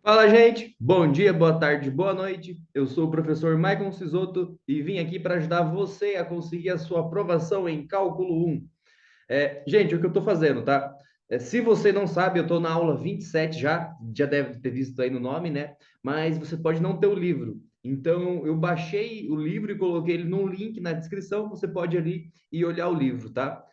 Fala, gente! Bom dia, boa tarde, boa noite. Eu sou o professor Maicon Sisoto e vim aqui para ajudar você a conseguir a sua aprovação em Cálculo 1. Gente, o que eu estou fazendo, tá? Se você não sabe, eu estou na aula 27 já deve ter visto aí no nome, né? Mas você pode não ter o livro. Então, eu baixei o livro e coloquei ele num link na descrição. Você pode ir ali e olhar o livro, tá?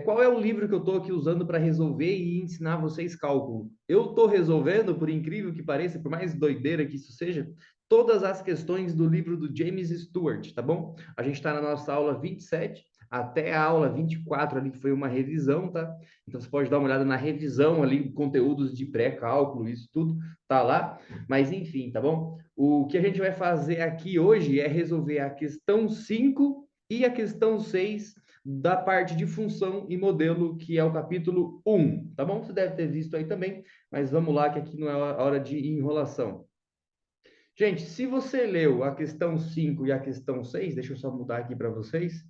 Qual é o livro que eu estou aqui usando para resolver e ensinar vocês cálculo? Eu estou resolvendo, por incrível que pareça, por mais doideira que isso seja, todas as questões do livro do James Stewart, tá bom? A gente está na nossa aula 27 até a aula 24 ali, que foi uma revisão, tá? Então você pode dar uma olhada na revisão ali, conteúdos de pré-cálculo, isso tudo tá lá. Mas enfim, tá bom? O que a gente vai fazer aqui hoje é resolver a questão 5 e a questão 6 da parte de função e modelo, que é o capítulo 1, tá bom? Você deve ter visto aí também, mas vamos lá, que aqui não é a hora de enrolação. Gente, se você leu a questão 5 e a questão 6, deixa eu só mudar aqui para vocês.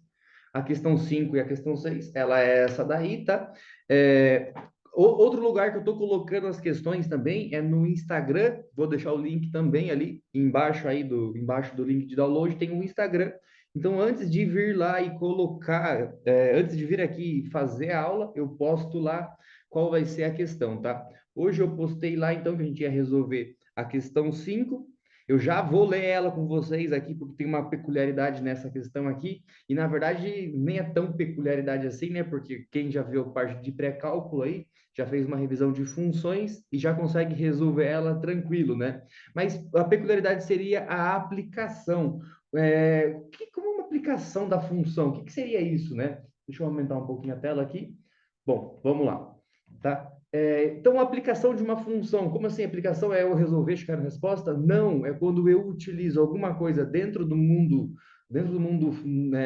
A questão 5 e a questão 6, ela é essa daí, tá? Outro lugar que eu estou colocando as questões também é no Instagram. Vou deixar o link também ali embaixo embaixo do link de download tem o Instagram. Então, antes de vir lá e colocar, antes de vir aqui fazer a aula, eu posto lá qual vai ser a questão, tá? Hoje eu postei lá, então, que a gente ia resolver a questão 5. Eu já vou ler ela com vocês aqui, porque tem uma peculiaridade nessa questão aqui, e na verdade nem é tão peculiaridade assim, né? Porque quem já viu a parte de pré-cálculo aí, já fez uma revisão de funções e já consegue resolver ela tranquilo, né? Mas a peculiaridade seria a aplicação. Como uma aplicação da função? O que seria isso, né? Deixa eu aumentar um pouquinho a tela aqui. Bom, vamos lá, tá? Então, a aplicação de uma função, como assim? A aplicação é eu resolver chegar na resposta? Não, é quando eu utilizo alguma coisa dentro do mundo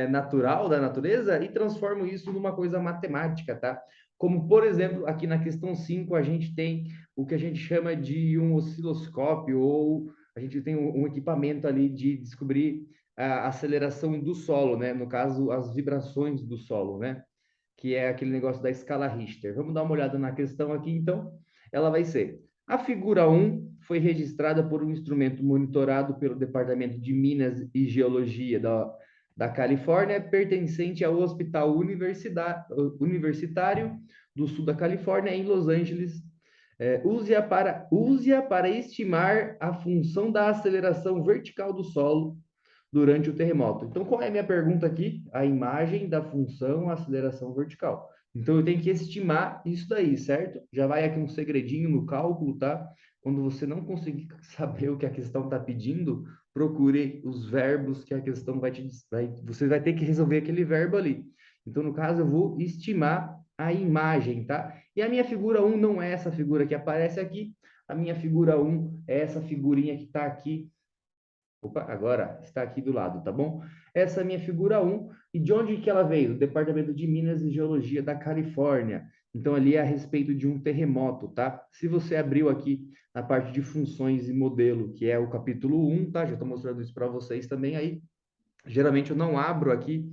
natural, da natureza, e transformo isso numa coisa matemática, tá? Como, por exemplo, aqui na questão 5 a gente tem o que a gente chama de um osciloscópio, ou a gente tem um equipamento ali de descobrir a aceleração do solo, né? No caso, as vibrações do solo, né? Que é aquele negócio da escala Richter. Vamos dar uma olhada na questão aqui, então. Ela vai ser: a figura 1 foi registrada por um instrumento monitorado pelo Departamento de Minas e Geologia da Califórnia, pertencente ao Hospital Universitário do Sul da Califórnia, em Los Angeles. Use-a para estimar a função da aceleração vertical do solo durante o terremoto. Então, qual é a minha pergunta aqui? A imagem da função aceleração vertical. Então, eu tenho que estimar isso daí, certo? Já vai aqui um segredinho no cálculo, tá? Quando você não conseguir saber o que a questão está pedindo, procure os verbos que a questão você vai ter que resolver aquele verbo ali. Então, no caso, eu vou estimar a imagem, tá? E a minha figura 1 não é essa figura que aparece aqui. A minha figura 1 é essa figurinha que está aqui. Opa, agora está aqui do lado, tá bom? Essa é a minha figura 1. E de onde que ela veio? Do Departamento de Minas e Geologia da Califórnia. Então, ali é a respeito de um terremoto, tá? Se você abriu aqui na parte de funções e modelo, que é o capítulo 1, tá? Já estou mostrando isso para vocês também aí. Geralmente eu não abro aqui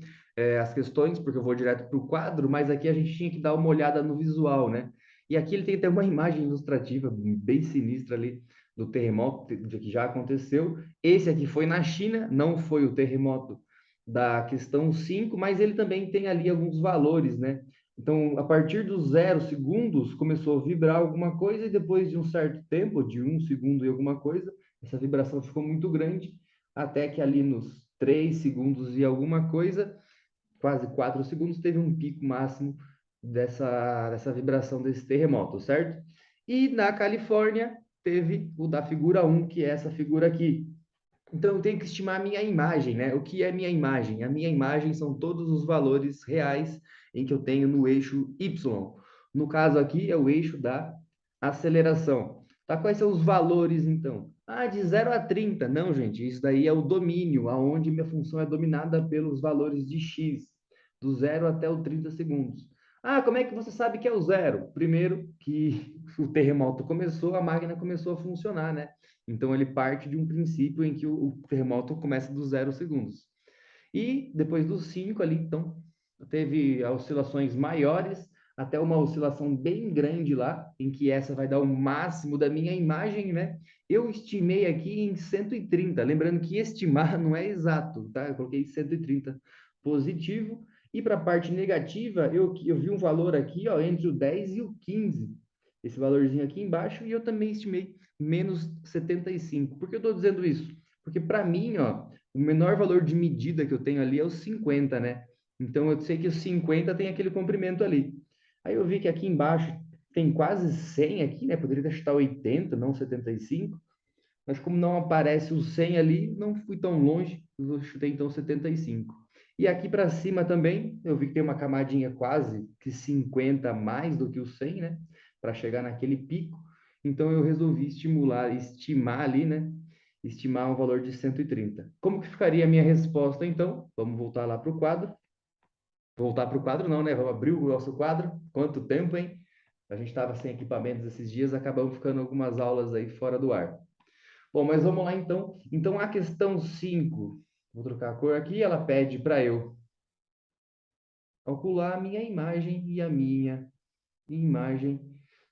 as questões, porque eu vou direto para o quadro, mas aqui a gente tinha que dar uma olhada no visual, né? E aqui ele tem até uma imagem ilustrativa bem sinistra ali do terremoto que já aconteceu. Esse aqui foi na China, não foi o terremoto da questão 5, mas ele também tem ali alguns valores, né? Então, a partir dos 0 segundos, começou a vibrar alguma coisa, e depois de um certo tempo, de 1 segundo e alguma coisa, essa vibração ficou muito grande, até que ali nos 3 segundos e alguma coisa, quase 4 segundos, teve um pico máximo dessa vibração desse terremoto, certo? E na Califórnia teve o da figura 1, que é essa figura aqui. Então eu tenho que estimar a minha imagem, né? O que é minha imagem? A minha imagem são todos os valores reais em que eu tenho no eixo Y. No caso aqui é o eixo da aceleração. Tá? Quais são os valores então? Ah, de 0 a 30. Não, gente, isso daí é o domínio, aonde minha função é dominada pelos valores de x, do 0 até o 30 segundos. Ah, como é que você sabe que é o zero? Primeiro, que o terremoto começou, a máquina começou a funcionar, né? Então, ele parte de um princípio em que o terremoto começa dos 0 segundos. E depois dos 5 ali, então, teve oscilações maiores, até uma oscilação bem grande lá, em que essa vai dar o máximo da minha imagem, né? Eu estimei aqui em 130, lembrando que estimar não é exato, tá? Eu coloquei 130 positivo, e para a parte negativa, eu vi um valor aqui, ó, entre o 10 e o 15, esse valorzinho aqui embaixo, e eu também estimei menos 75. Por que eu estou dizendo isso? Porque para mim, ó, o menor valor de medida que eu tenho ali é o 50, né? Então eu sei que o 50 tem aquele comprimento ali. Aí eu vi que aqui embaixo tem quase 100 aqui, né? Poderia estar 80, não 75. Mas como não aparece o 100 ali, não fui tão longe, eu chutei então 75. E aqui para cima também, eu vi que tem uma camadinha quase que 50 mais do que o 100, né? Para chegar naquele pico. Então eu resolvi estimar ali, né? Estimar um valor de 130. Como que ficaria a minha resposta então? Vamos voltar lá para o quadro. Voltar para o quadro não, né? Vamos abrir o nosso quadro. Quanto tempo, hein? A gente estava sem equipamentos esses dias, acabamos ficando algumas aulas aí fora do ar. Bom, mas vamos lá então. Então, a questão 5, vou trocar a cor aqui, ela pede para eu calcular a minha imagem, e a minha imagem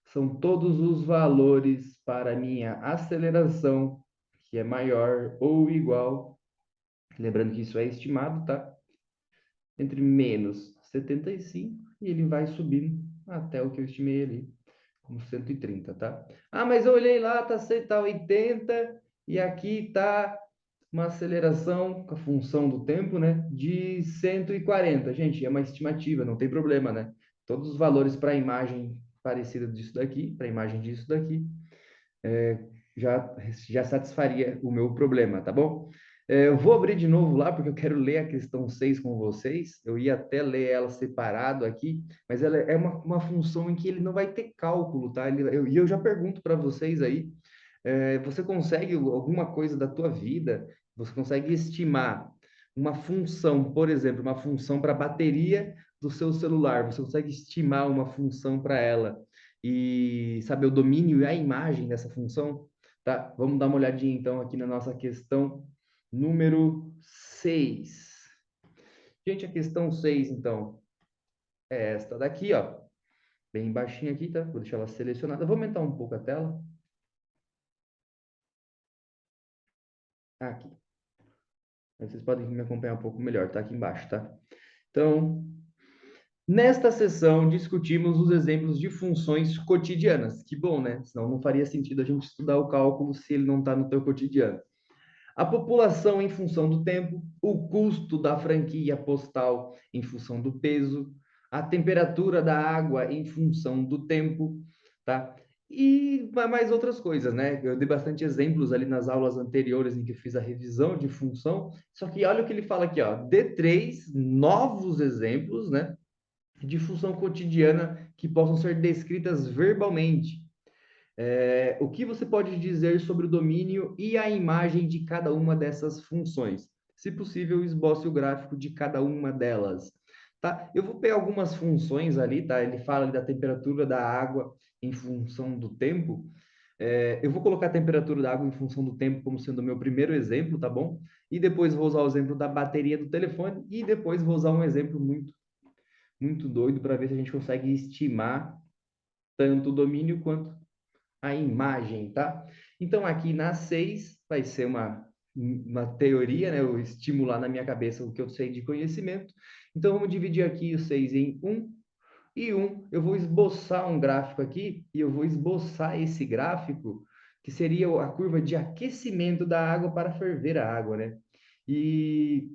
são todos os valores para a minha aceleração, que é maior ou igual, lembrando que isso é estimado, tá? Entre menos 75 e ele vai subindo até o que eu estimei ali, como 130, tá? Ah, mas eu olhei lá, tá 80 e aqui tá uma aceleração com a função do tempo, né, de 140. Gente, é uma estimativa, não tem problema, né? Todos os valores para a imagem parecida disso daqui, para a imagem disso daqui, já, já satisfaria o meu problema, tá bom? Eu vou abrir de novo lá, porque eu quero ler a questão 6 com vocês. Eu ia até ler ela separado aqui, mas ela é uma função em que ele não vai ter cálculo, tá? E eu já pergunto para vocês aí, você consegue alguma coisa da tua vida, você consegue estimar uma função, por exemplo, uma função para a bateria do seu celular, você consegue estimar uma função para ela e saber o domínio e a imagem dessa função? Tá? Vamos dar uma olhadinha então aqui na nossa questão número 6. Gente, a questão 6 então, é esta daqui, ó, bem baixinha aqui, tá? Vou deixar ela selecionada. Vou aumentar um pouco a tela. Aqui. Aí vocês podem me acompanhar um pouco melhor, tá? Aqui embaixo, tá? Então, nesta sessão, discutimos os exemplos de funções cotidianas. Que bom, né? Senão não faria sentido a gente estudar o cálculo se ele não está no teu cotidiano. A população em função do tempo, o custo da franquia postal em função do peso, a temperatura da água em função do tempo, tá? E mais outras coisas, né? Eu dei bastante exemplos ali nas aulas anteriores em que eu fiz a revisão de função, só que olha o que ele fala aqui, ó, dê 3 novos exemplos, né, de função cotidiana que possam ser descritas verbalmente. O que você pode dizer sobre o domínio e a imagem de cada uma dessas funções? Se possível, esboce o gráfico de cada uma delas. Tá? Eu vou pegar algumas funções ali, tá? Ele fala ali da temperatura da água em função do tempo. Eu vou colocar a temperatura da água em função do tempo como sendo o meu primeiro exemplo, tá bom? E depois vou usar o exemplo da bateria do telefone e depois vou usar um exemplo muito doido para ver se a gente consegue estimar tanto o domínio quanto a imagem, tá? Então, aqui na 6 vai ser uma teoria, né? Eu estimular na minha cabeça o que eu sei de conhecimento. Então, vamos dividir aqui o 6 em um. Eu vou esboçar um gráfico aqui e eu vou esboçar esse gráfico, que seria a curva de aquecimento da água para ferver a água, né? E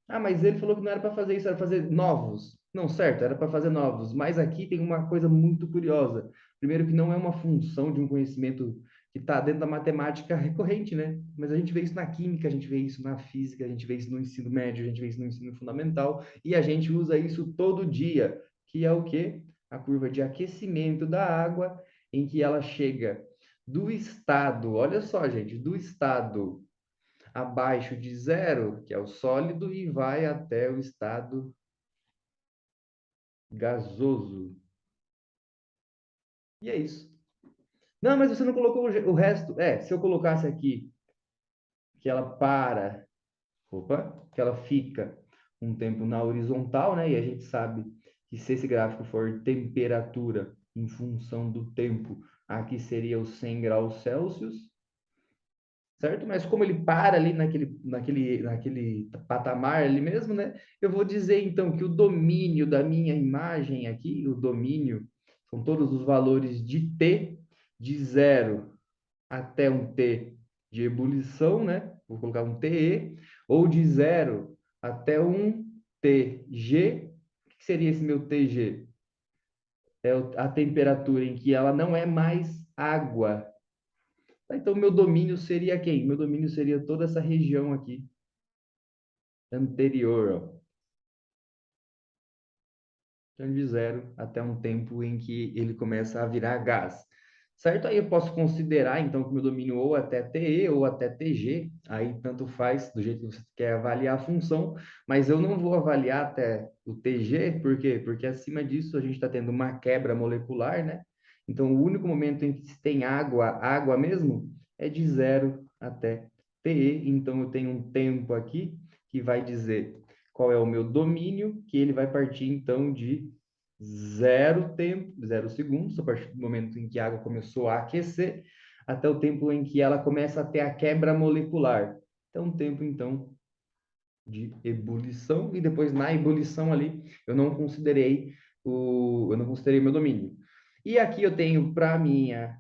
mas ele falou que não era para fazer isso, era fazer novos. Não, certo, era para fazer novos. Mas aqui tem uma coisa muito curiosa. Primeiro, que não é uma função de um conhecimento que está dentro da matemática recorrente, né? Mas a gente vê isso na química, a gente vê isso na física, a gente vê isso no ensino médio, a gente vê isso no ensino fundamental, e a gente usa isso todo dia, que é o quê? A curva de aquecimento da água, em que ela chega do estado, olha só, gente, do estado abaixo de zero, que é o sólido, e vai até o estado gasoso. E é isso. Não, mas você não colocou o resto. Se eu colocasse aqui que ela que ela fica um tempo na horizontal, né? E a gente sabe que se esse gráfico for temperatura em função do tempo, aqui seria os 100 graus Celsius, certo? Mas como ele para ali naquele patamar ali mesmo, né? Eu vou dizer então que o domínio da minha imagem aqui, o domínio, são todos os valores de T, de 0 até um T de ebulição, né? Vou colocar um TE, ou de 0 até um TG. O que seria esse meu TG? É a temperatura em que ela não é mais água. Então, meu domínio seria quem? Meu domínio seria toda essa região aqui, anterior, ó. Então, de 0 até um tempo em que ele começa a virar gás. Certo? Aí eu posso considerar, então, que o meu domínio ou até TE ou até TG, aí tanto faz do jeito que você quer avaliar a função, mas eu não vou avaliar até o TG, por quê? Porque acima disso a gente está tendo uma quebra molecular, né? Então, o único momento em que se tem água, água mesmo, é de 0 até TE, então eu tenho um tempo aqui que vai dizer qual é o meu domínio, que ele vai partir, então, de 0 tempo, 0 segundos, a partir do momento em que a água começou a aquecer, até o tempo em que ela começa a ter a quebra molecular. Então, tempo, então, de ebulição, e depois na ebulição ali, eu não considerei meu domínio. E aqui eu tenho para minha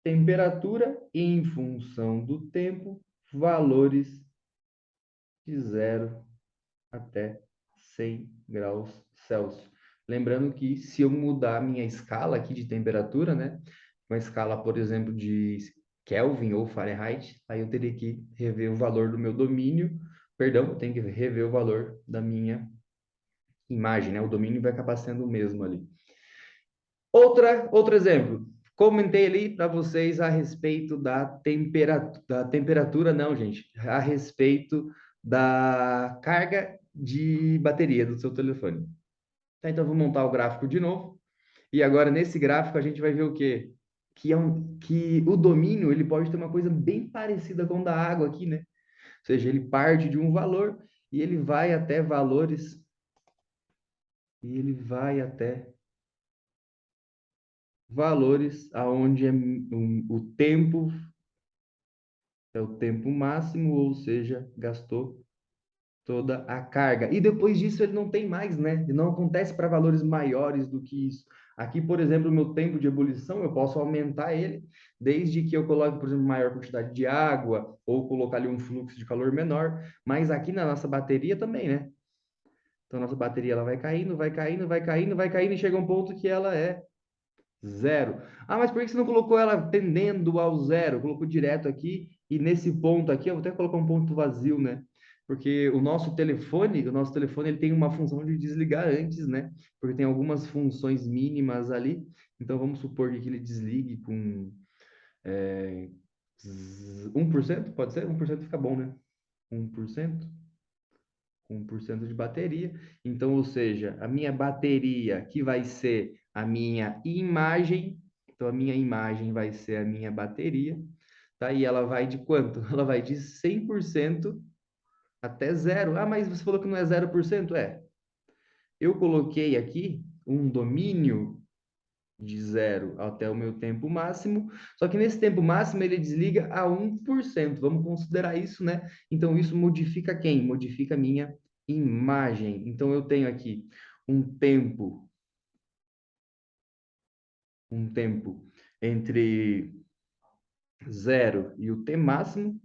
temperatura, em função do tempo, valores de 0 até 100 graus Celsius. Lembrando que se eu mudar a minha escala aqui de temperatura, né? Uma escala, por exemplo, de Kelvin ou Fahrenheit, aí eu teria que rever o valor do meu domínio, perdão, eu tenho que rever o valor da minha imagem, né? O domínio vai acabar sendo o mesmo ali. Outro exemplo. Comentei ali para vocês a respeito da temperatura, não, gente, a respeito da carga de bateria do seu telefone. Tá, então, eu vou montar o gráfico de novo. E agora, nesse gráfico, a gente vai ver o quê? Que o domínio ele pode ter uma coisa bem parecida com o da água aqui, né? Ou seja, ele parte de um valor e ele vai até valores, e ele vai até valores aonde o tempo é o tempo máximo, ou seja, gastou toda a carga. E depois disso ele não tem mais, né? Ele não acontece para valores maiores do que isso. Aqui, por exemplo, o meu tempo de ebulição, eu posso aumentar ele desde que eu coloque, por exemplo, maior quantidade de água ou colocar ali um fluxo de calor menor, mas aqui na nossa bateria também, né? Então, nossa bateria ela vai caindo, vai caindo, vai caindo, vai caindo e chega um ponto que ela é 0. Ah, mas por que você não colocou ela tendendo ao 0? Colocou direto aqui e nesse ponto aqui, eu vou até colocar um ponto vazio, né? Porque o nosso telefone ele tem uma função de desligar antes, né? Porque tem algumas funções mínimas ali. Então vamos supor que ele desligue com 1%, pode ser? 1% fica bom, né? 1%. Com 1% de bateria. Então, ou seja, a minha bateria, que vai ser a minha imagem, então a minha imagem vai ser a minha bateria, tá? E ela vai de quanto? Ela vai de 100% até 0. Ah, mas você falou que não é 0%? É. Eu coloquei aqui um domínio de 0 até o meu tempo máximo, só que nesse tempo máximo ele desliga a 1%. Vamos considerar isso, né? Então isso modifica quem? Modifica a minha imagem. Então eu tenho aqui um tempo, um tempo entre 0 e o T máximo,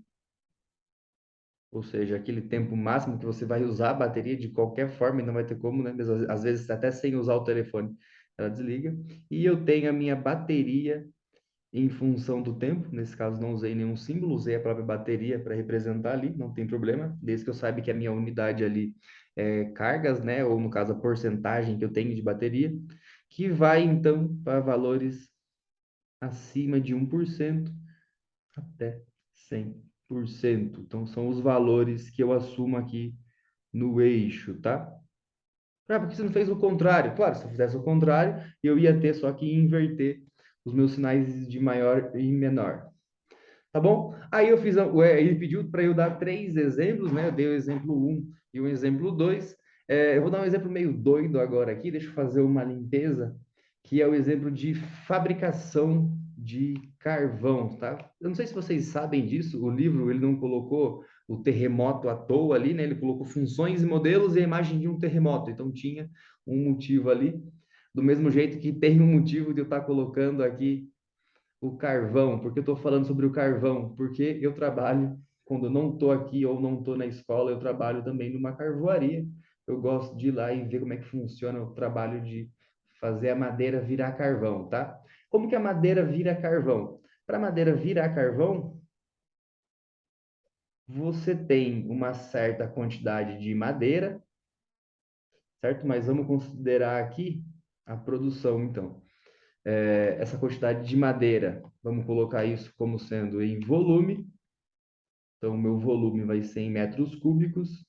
ou seja, aquele tempo máximo que você vai usar a bateria de qualquer forma e não vai ter como, né? Mesmo, às vezes até sem usar o telefone, ela desliga. E eu tenho a minha bateria em função do tempo. Nesse caso, não usei nenhum símbolo, usei a própria bateria para representar ali, não tem problema, desde que eu saiba que a minha unidade ali é cargas, né? Ou no caso, a porcentagem que eu tenho de bateria, que vai então para valores acima de 1% até 100%. Então, são os valores que eu assumo aqui no eixo, tá? Ah, porque você não fez o contrário? Claro, se eu fizesse o contrário, eu ia ter só que inverter os meus sinais de maior e menor. Tá bom? Aí ele pediu para eu dar 3 exemplos, né? Eu dei o exemplo 1 e o exemplo 2. Eu vou dar um exemplo meio doido agora aqui, deixa eu fazer uma limpeza, que é o exemplo de fabricação de carvão, tá? Eu não sei se vocês sabem disso, o livro ele não colocou o terremoto à toa ali, né? Ele colocou funções e modelos e a imagem de um terremoto, então tinha um motivo ali, do mesmo jeito que tem um motivo de eu estar colocando aqui o carvão. Por que eu estou falando sobre o carvão? Porque eu trabalho, quando eu não estou aqui ou não estou na escola, eu trabalho também numa carvoaria. Eu gosto de ir lá e ver como é que funciona o trabalho de fazer a madeira virar carvão, tá? Como que a madeira vira carvão? Para a madeira virar carvão, você tem uma certa quantidade de madeira, certo? Mas vamos considerar aqui a produção, então. Essa quantidade de madeira, vamos colocar isso como sendo em volume. Então, o meu volume vai ser em metros cúbicos.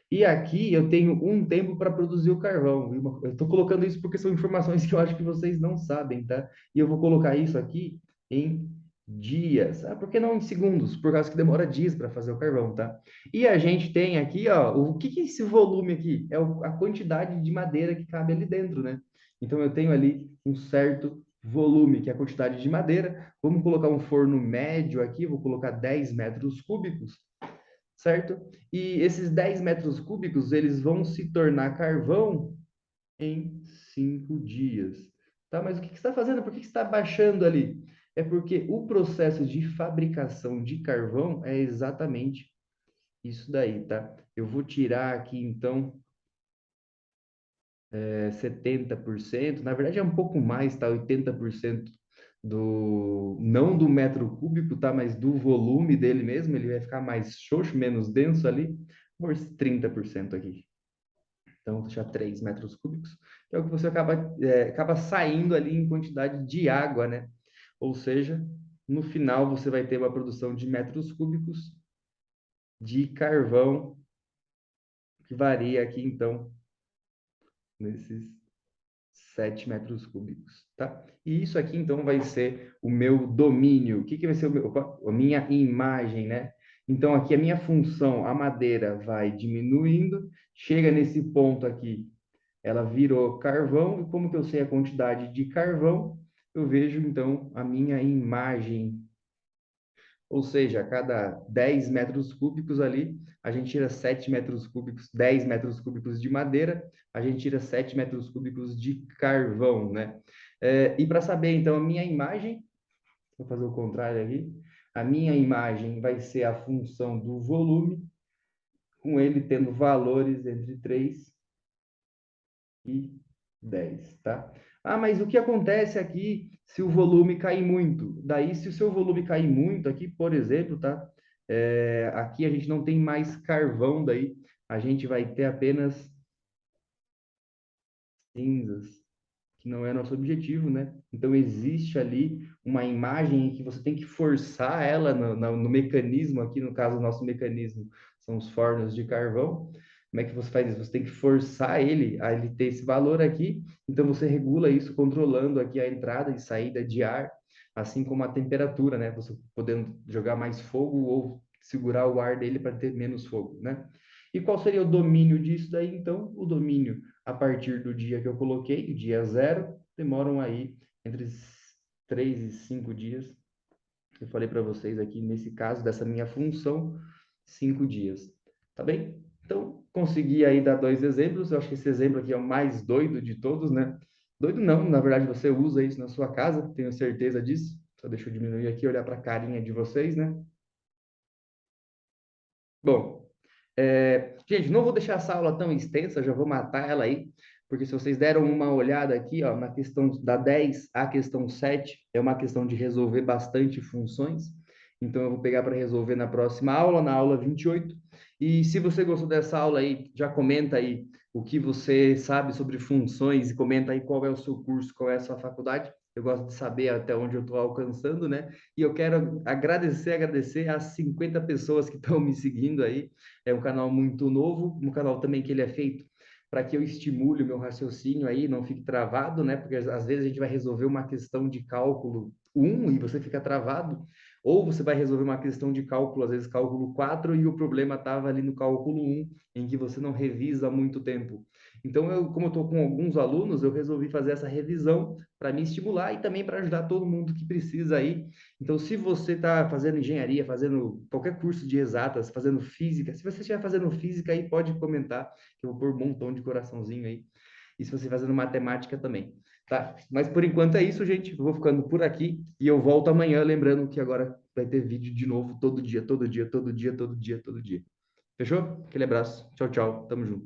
E aqui eu tenho um tempo para produzir o carvão. Eu estou colocando isso porque são informações que eu acho que vocês não sabem, tá? E eu vou colocar isso aqui em dias. Ah, por que não em segundos? Por causa que demora dias para fazer o carvão, tá? E a gente tem aqui, ó, o que que é esse volume aqui? É a quantidade de madeira que cabe ali dentro, né? Então eu tenho ali um certo volume, que é a quantidade de madeira. Vamos colocar um forno médio aqui, vou colocar 10 metros cúbicos, certo? E esses 10 metros cúbicos, eles vão se tornar carvão em 5 dias. Tá? Mas o que que você está fazendo? Por que que você está baixando ali? É porque o processo de fabricação de carvão é exatamente isso daí, tá? Eu vou tirar aqui, então, 70%, na verdade é um pouco mais, tá? 80% não do metro cúbico, tá? Mas do volume dele mesmo, ele vai ficar mais xoxo, menos denso ali, por 30% aqui. Então, vou deixar 3 metros cúbicos, que é o que você acaba saindo ali em quantidade de água, né? Ou seja, no final você vai ter uma produção de metros cúbicos de carvão, que varia aqui, então, nesses 7 metros cúbicos, tá? E isso aqui, então, vai ser o meu domínio. O que que vai ser a minha imagem, né? Então, aqui a minha função, a madeira vai diminuindo, chega nesse ponto aqui, ela virou carvão, e como que eu sei a quantidade de carvão? Eu vejo, então, a minha imagem, ou seja, a cada 10 metros cúbicos ali, a gente tira 7 metros cúbicos, 10 metros cúbicos de madeira, a gente tira 7 metros cúbicos de carvão, né? E para saber, então, a minha imagem, vou fazer o contrário aqui, a minha imagem vai ser a função do volume, com ele tendo valores entre 3 e 10, tá? Ah, mas o que acontece aqui se o volume cair muito? Daí, se o seu volume cair muito, aqui, por exemplo, tá? Aqui a gente não tem mais carvão, daí a gente vai ter apenas cinzas, que não é nosso objetivo, né? Então, existe ali uma imagem que você tem que forçar ela no mecanismo, aqui no caso, o nosso mecanismo são os fornos de carvão. Como é que você faz isso? Você tem que forçar ele a ele ter esse valor aqui, então você regula isso controlando aqui a entrada e saída de ar, assim como a temperatura, né? Você podendo jogar mais fogo ou segurar o ar dele para ter menos fogo, né? E qual seria o domínio disso daí? Então, o domínio a partir do dia que eu coloquei, dia zero, demoram aí entre 3 e 5 dias. Eu falei para vocês aqui, nesse caso, dessa minha função, 5 dias. Tá bem? Então, consegui aí dar dois exemplos. Eu acho que esse exemplo aqui é o mais doido de todos, né? Doido não, na verdade você usa isso na sua casa, tenho certeza disso. Só deixa eu diminuir aqui e olhar para a carinha de vocês, né? Bom, gente, não vou deixar essa aula tão extensa, já vou matar ela aí, porque se vocês deram uma olhada aqui, ó, na questão da 10 à questão 7, é uma questão de resolver bastante funções. Então, eu vou pegar para resolver na próxima aula, na aula 28. E se você gostou dessa aula aí, já comenta aí o que você sabe sobre funções e comenta aí qual é o seu curso, qual é a sua faculdade. Eu gosto de saber até onde eu estou alcançando, né? E eu quero agradecer às 50 pessoas que estão me seguindo aí. É um canal muito novo, um canal também que ele é feito para que eu estimule o meu raciocínio aí, não fique travado, né? Porque às vezes a gente vai resolver uma questão de cálculo um e você fica travado, Ou você vai resolver uma questão de cálculo, às vezes cálculo 4, e o problema estava ali no cálculo 1, em que você não revisa há muito tempo. Então, como eu estou com alguns alunos, eu resolvi fazer essa revisão para me estimular e também para ajudar todo mundo que precisa aí. Então, se você está fazendo engenharia, fazendo qualquer curso de exatas, fazendo física, se você estiver fazendo física aí, pode comentar, que eu vou pôr um montão de coraçãozinho aí. E se você fazendo matemática também, tá? Mas por enquanto é isso, gente. Eu vou ficando por aqui e eu volto amanhã, lembrando que agora vai ter vídeo de novo todo dia, todo dia, todo dia, todo dia, todo dia. Fechou? Aquele abraço. Tchau, tchau. Tamo junto.